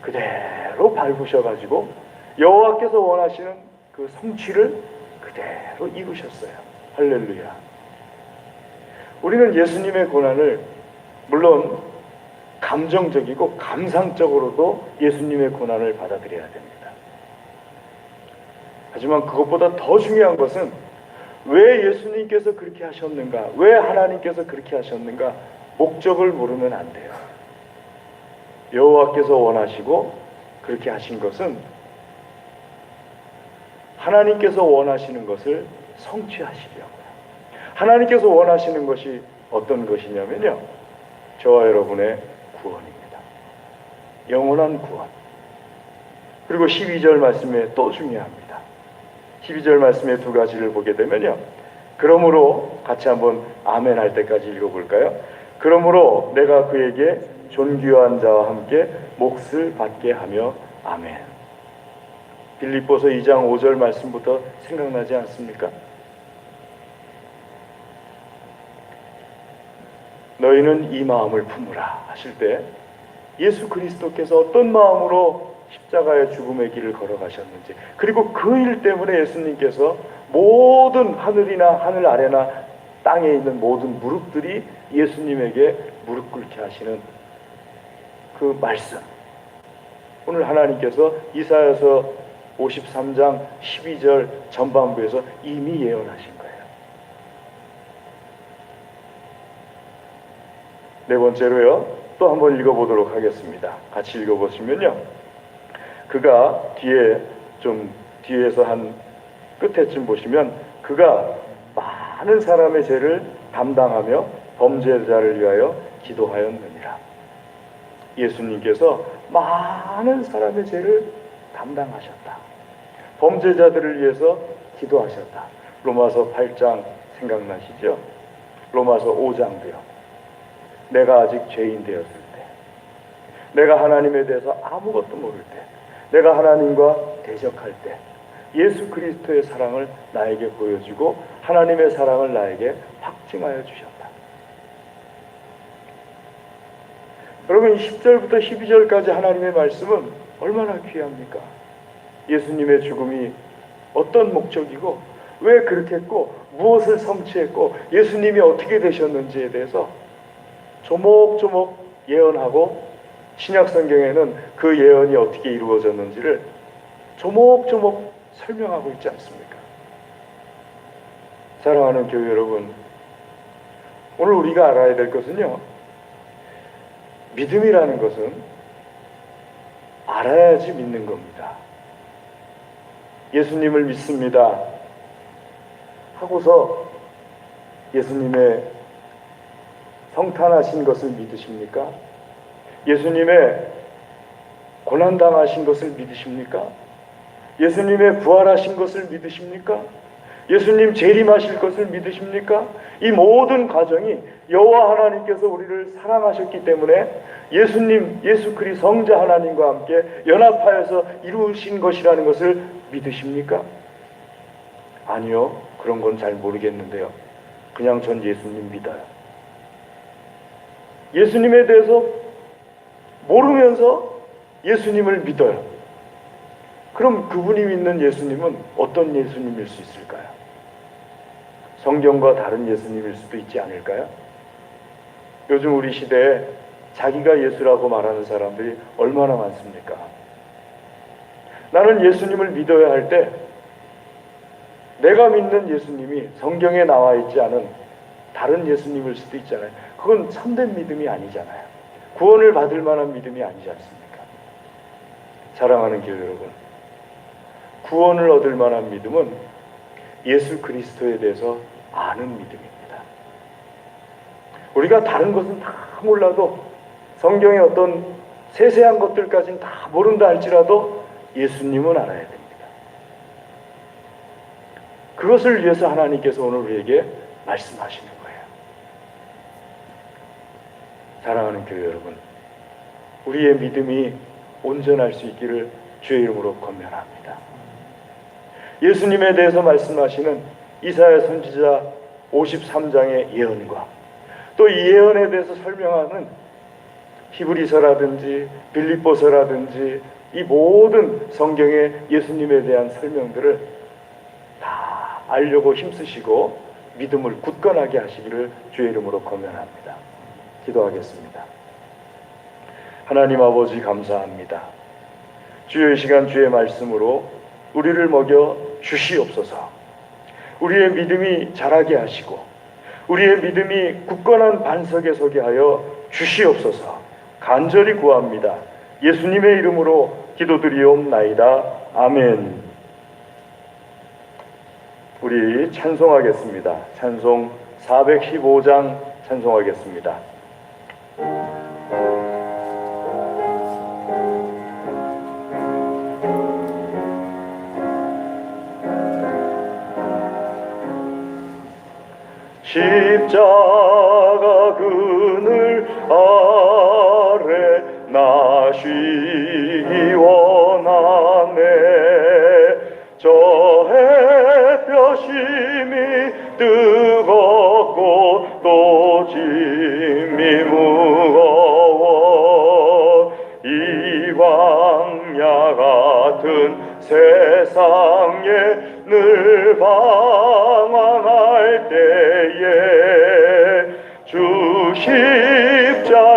그대로 밟으셔가지고 여호와께서 원하시는 그 성취를 그대로 이루셨어요. 할렐루야. 우리는 예수님의 고난을 물론 감정적이고 감상적으로도 예수님의 고난을 받아들여야 됩니다. 하지만 그것보다 더 중요한 것은 왜 예수님께서 그렇게 하셨는가, 왜 하나님께서 그렇게 하셨는가, 목적을 모르면 안 돼요. 여호와께서 원하시고 그렇게 하신 것은 하나님께서 원하시는 것을 성취하시려고요. 하나님께서 원하시는 것이 어떤 것이냐면요, 저와 여러분의 구원입니다. 영원한 구원. 그리고 12절 말씀에 또 중요합니다. 12절 말씀의 두 가지를 보게 되면요, 그러므로 같이 한번 아멘 할 때까지 읽어볼까요? 그러므로 내가 그에게 존귀한 자와 함께 몫을 받게 하며 아멘. 빌립보서 2장 5절 말씀부터 생각나지 않습니까? 너희는 이 마음을 품으라 하실 때 예수 그리스도께서 어떤 마음으로 십자가의 죽음의 길을 걸어가셨는지, 그리고 그 일 때문에 예수님께서 모든 하늘이나 하늘 아래나 땅에 있는 모든 무릎들이 예수님에게 무릎 꿇게 하시는 그 말씀, 오늘 하나님께서 이사야서 53장 12절 전반부에서 이미 예언하신 거예요. 네 번째로요, 또 한번 읽어보도록 하겠습니다. 같이 읽어보시면요, 그가 뒤에서 한 끝에쯤 보시면 그가 많은 사람의 죄를 담당하며 범죄자를 위하여 기도하였느니라. 예수님께서 많은 사람의 죄를 담당하셨다. 범죄자들을 위해서 기도하셨다. 로마서 8장 생각나시죠? 로마서 5장도요. 내가 아직 죄인 되었을 때, 내가 하나님에 대해서 아무것도 모를 때, 내가 하나님과 대적할 때 예수 그리스도의 사랑을 나에게 보여주고 하나님의 사랑을 나에게 확증하여 주셨다. 여러분, 10절부터 12절까지 하나님의 말씀은 얼마나 귀합니까? 예수님의 죽음이 어떤 목적이고 왜 그렇게 했고 무엇을 성취했고 예수님이 어떻게 되셨는지에 대해서 조목조목 예언하고, 신약성경에는 그 예언이 어떻게 이루어졌는지를 조목조목 설명하고 있지 않습니까? 사랑하는 교회 여러분, 오늘 우리가 알아야 될 것은요, 믿음이라는 것은 알아야지 믿는 겁니다. 예수님을 믿습니다 하고서 예수님의 성탄하신 것을 믿으십니까? 예수님의 고난당하신 것을 믿으십니까? 예수님의 부활하신 것을 믿으십니까? 예수님 재림하실 것을 믿으십니까? 이 모든 과정이 여호와 하나님께서 우리를 사랑하셨기 때문에 예수님, 예수 그리스도 성자 하나님과 함께 연합하여서 이루신 것이라는 것을 믿으십니까? 아니요, 그런 건 잘 모르겠는데요. 그냥 전 예수님 믿어요. 예수님에 대해서 모르면서 예수님을 믿어요. 그럼 그분이 믿는 예수님은 어떤 예수님일 수 있을까요? 성경과 다른 예수님일 수도 있지 않을까요? 요즘 우리 시대에 자기가 예수라고 말하는 사람들이 얼마나 많습니까? 나는 예수님을 믿어야 할 때 내가 믿는 예수님이 성경에 나와 있지 않은 다른 예수님일 수도 있잖아요. 그건 참된 믿음이 아니잖아요. 구원을 받을 만한 믿음이 아니지 않습니까? 사랑하는 교회 여러분, 구원을 얻을 만한 믿음은 예수 그리스도에 대해서 아는 믿음입니다. 우리가 다른 것은 다 몰라도, 성경의 어떤 세세한 것들까지는 다 모른다 할지라도 예수님은 알아야 됩니다. 그것을 위해서 하나님께서 오늘 우리에게 말씀하시는 거예요. 사랑하는 교회 여러분, 우리의 믿음이 온전할 수 있기를 주의 이름으로 권면합니다. 예수님에 대해서 말씀하시는 이사야 선지자 53장의 예언과 또 이 예언에 대해서 설명하는 히브리서라든지 빌립보서라든지 이 모든 성경의 예수님에 대한 설명들을 다 알려고 힘쓰시고 믿음을 굳건하게 하시기를 주의 이름으로 권면합니다. 기도하겠습니다. 하나님 아버지, 감사합니다. 주여, 이 시간 주의 말씀으로 우리를 먹여 주시옵소서. 우리의 믿음이 자라게 하시고 우리의 믿음이 굳건한 반석에 서게 하여 주시옵소서. 간절히 구합니다. 예수님의 이름으로 기도드리옵나이다. 아멘. 우리 찬송하겠습니다. 찬송 415장 찬송하겠습니다. 십자가 그늘 아래 나 쉬기 원하네. 저 햇볕이 뜨겁고 또 짐이 무거워 이 광야 같은 세상에 늘 방황할 때에 주 십자가의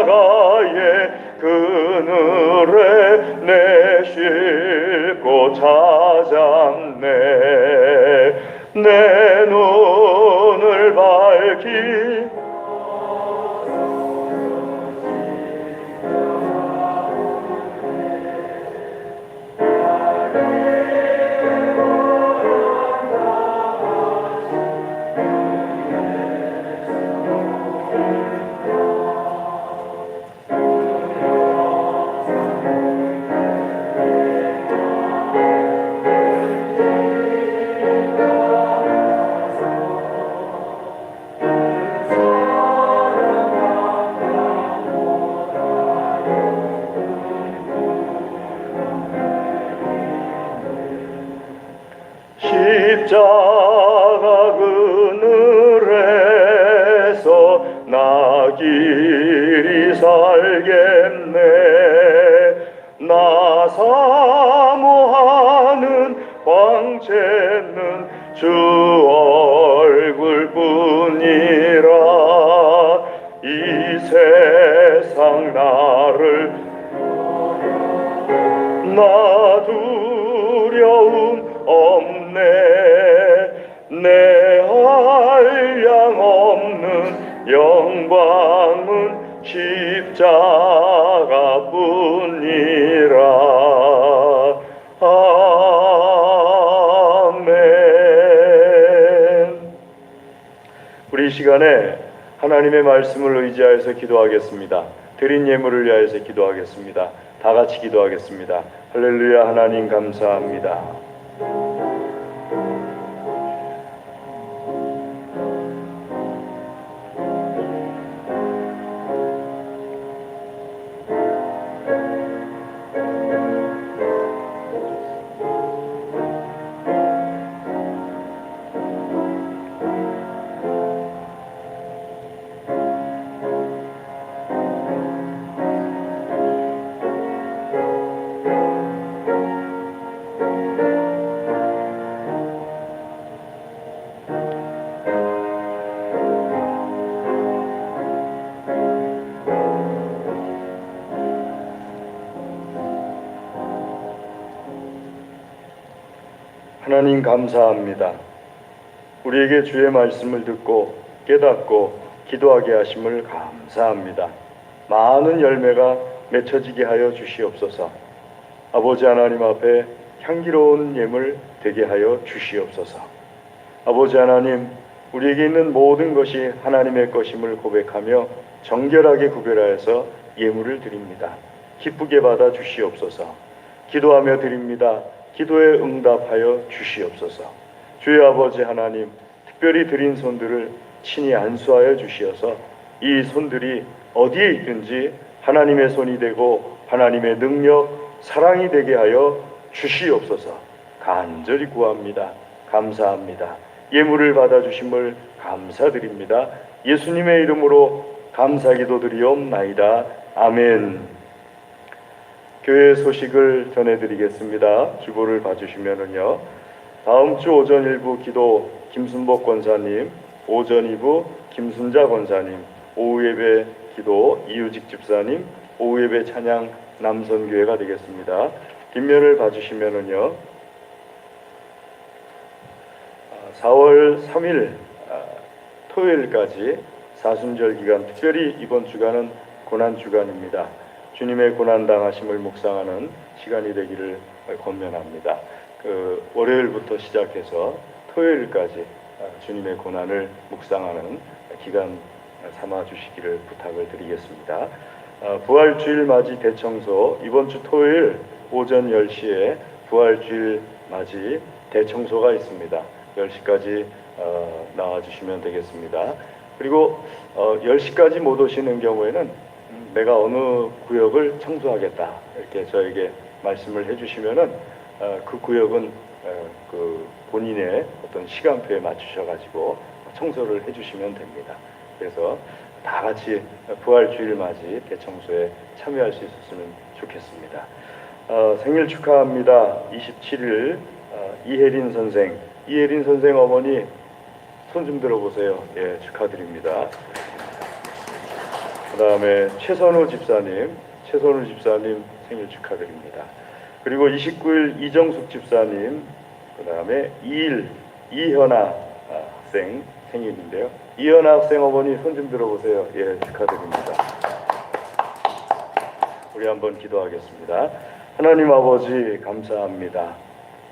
그늘에 내 쉴 곳 찾았네. 내 눈을 밝히 십자가 그늘에서 나 길이 살겠네. 나 사모하는 광채는 주 얼굴뿐이라. 이 세상 나를 나 두려움 없네. 내 한량 없는 영광은 십자가뿐이라. 아멘. 우리 이 시간에 하나님의 말씀을 의지하여서 기도하겠습니다. 드린 예물을 위하여서 기도하겠습니다. 다 같이 기도하겠습니다. 할렐루야. 하나님 감사합니다. 하나님 감사합니다. 우리에게 주의 말씀을 듣고 깨닫고 기도하게 하심을 감사합니다. 많은 열매가 맺혀지게 하여 주시옵소서. 아버지 하나님 앞에 향기로운 예물 되게 하여 주시옵소서. 아버지 하나님, 우리에게 있는 모든 것이 하나님의 것임을 고백하며 정결하게 구별하여서 예물을 드립니다. 기쁘게 받아 주시옵소서. 기도하며 드립니다. 기도에 응답하여 주시옵소서. 주의 아버지 하나님, 특별히 드린 손들을 친히 안수하여 주시어서 이 손들이 어디에 있든지 하나님의 손이 되고 하나님의 능력, 사랑이 되게 하여 주시옵소서. 간절히 구합니다. 감사합니다. 예물을 받아주심을 감사드립니다. 예수님의 이름으로 감사기도 드리옵나이다. 아멘. 교회 소식을 전해드리겠습니다. 주보를 봐주시면은요, 다음 주 오전 1부 기도 김순복 권사님, 오전 2부 김순자 권사님, 오후 예배 기도 이유직 집사님, 오후 예배 찬양 남선교회가 되겠습니다. 뒷면을 봐주시면은요, 4월 3일 토요일까지 사순절 기간, 특별히 이번 주간은 고난주간입니다. 주님의 고난당하심을 묵상하는 시간이 되기를 권면합니다. 월요일부터 시작해서 토요일까지 주님의 고난을 묵상하는 기간 삼아 주시기를 부탁을 드리겠습니다. 부활주일 맞이 대청소, 이번 주 토요일 오전 10시에 부활주일 맞이 대청소가 있습니다. 10시까지 나와주시면 되겠습니다. 그리고 10시까지 못 오시는 경우에는 내가 어느 구역을 청소하겠다 이렇게 저에게 말씀을 해주시면은 그 구역은 그 본인의 어떤 시간표에 맞추셔가지고 청소를 해주시면 됩니다. 그래서 다 같이 부활주일 맞이 대청소에 참여할 수 있었으면 좋겠습니다. 생일 축하합니다. 27일 이혜린 선생, 이혜린 선생 어머니 손 좀 들어보세요. 예, 축하드립니다. 그 다음에 최선우 집사님 생일 축하드립니다. 그리고 29일 이정숙 집사님, 그 다음에 2일 이현아 학생 생일인데요. 이현아 학생 어머니 손 좀 들어보세요. 예, 축하드립니다. 우리 한번 기도하겠습니다. 하나님 아버지 감사합니다.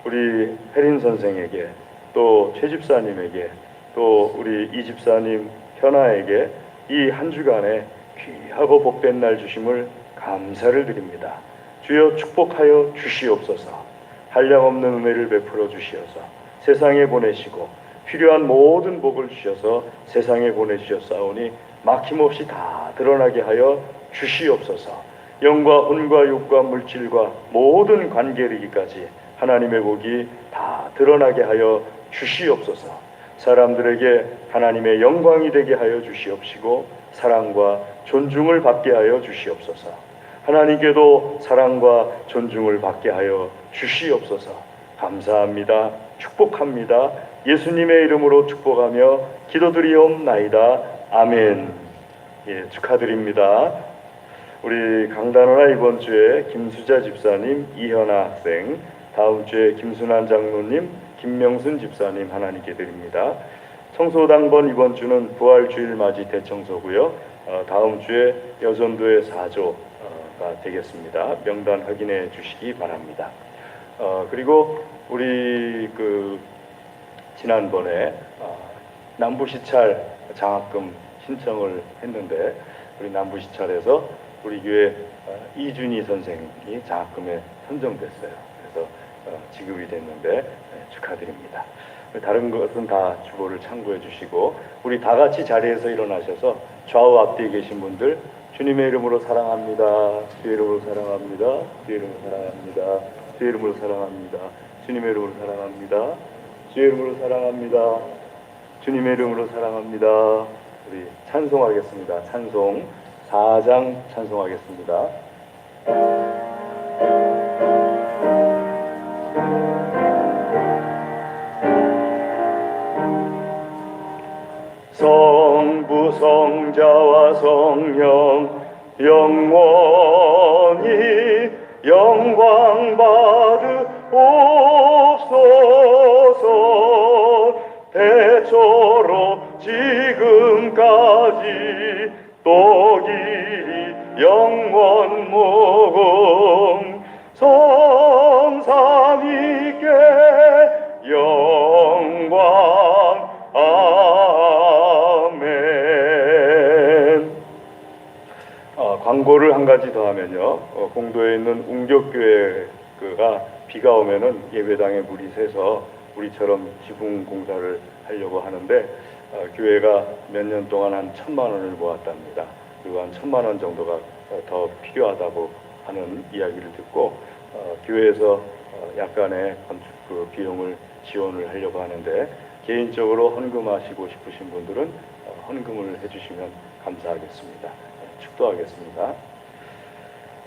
우리 혜린 선생에게, 또 최 집사님에게, 또 우리 이 집사님 현아에게 이 한 주간에 귀하고 복된 날 주심을 감사를 드립니다. 주여 축복하여 주시옵소서. 한량없는 은혜를 베풀어 주시어서 세상에 보내시고 필요한 모든 복을 주셔서 세상에 보내주셨사오니 막힘없이 다 드러나게 하여 주시옵소서. 영과 혼과 육과 물질과 모든 관계이기까지 하나님의 복이 다 드러나게 하여 주시옵소서. 사람들에게 하나님의 영광이 되게 하여 주시옵시고 사랑과 존중을 받게 하여 주시옵소서. 하나님께도 사랑과 존중을 받게 하여 주시옵소서. 감사합니다. 축복합니다. 예수님의 이름으로 축복하며 기도드리옵나이다. 아멘. 예, 축하드립니다. 우리 강단원아 이번 주에 김수자 집사님, 이현아 학생, 다음 주에 김순환 장로님, 김명순 집사님 하나님께 드립니다. 청소당번 이번 주는 부활주일 맞이 대청소고요. 다음 주에 여전도의 4조가 되겠습니다. 명단 확인해 주시기 바랍니다. 그리고 우리 지난번에 남부시찰 장학금 신청을 했는데 우리 남부시찰에서 우리 교회 이준희 선생이 장학금에 선정됐어요. 그래서 지급이 됐는데 축하드립니다. 다른 것은 다 주보를 참고해 주시고 우리 다 같이 자리에서 일어나셔서 좌우 앞뒤에 계신 분들 주님의 이름으로 사랑합니다. 주의 이름으로 사랑합니다. 주의 이름으로 사랑합니다. 주의 이름으로 사랑합니다. 주님의 이름으로 사랑합니다. 주의 이름으로 사랑합니다. 주님의 이름으로 사랑합니다. 우리 찬송하겠습니다. 찬송 4장 찬송하겠습니다. 성부 성자와 성령 영원히 영광 받으옵소서. 대초로 지금까지 또 길이 영원 무궁 성삼위께 영광 아멘. 광고를 한 가지 더 하면요, 공도에 있는 웅격교회가 비가 오면은 예배당에 물이 새서 우리처럼 지붕 공사를 하려고 하는데 교회가 몇 년 동안 한 1,000만 원을 모았답니다. 그리고 한 1,000만 원 정도가 더 필요하다고 하는 이야기를 듣고 교회에서 약간의 건축 비용을 지원을 하려고 하는데 개인적으로 헌금하시고 싶으신 분들은 헌금을 해주시면 감사하겠습니다. 축도하겠습니다.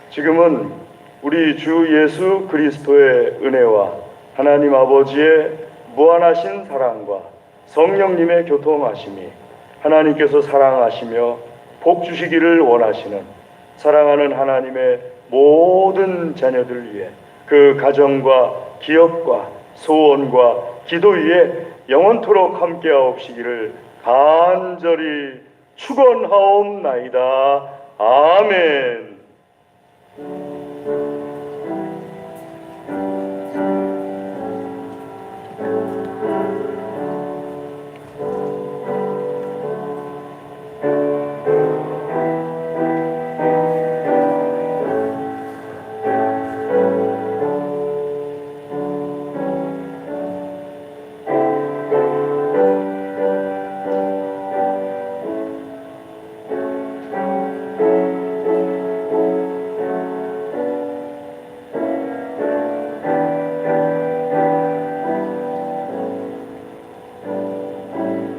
지금은 우리 주 예수 그리스도의 은혜와 하나님 아버지의 무한하신 사랑과 성령님의 교통하심이 하나님께서 사랑하시며 복 주시기를 원하시는 사랑하는 하나님의 모든 자녀들 위해 그 가정과 기업과 소원과 기도 위에 영원토록 함께하옵시기를 간절히 축원하옵나이다. 아멘.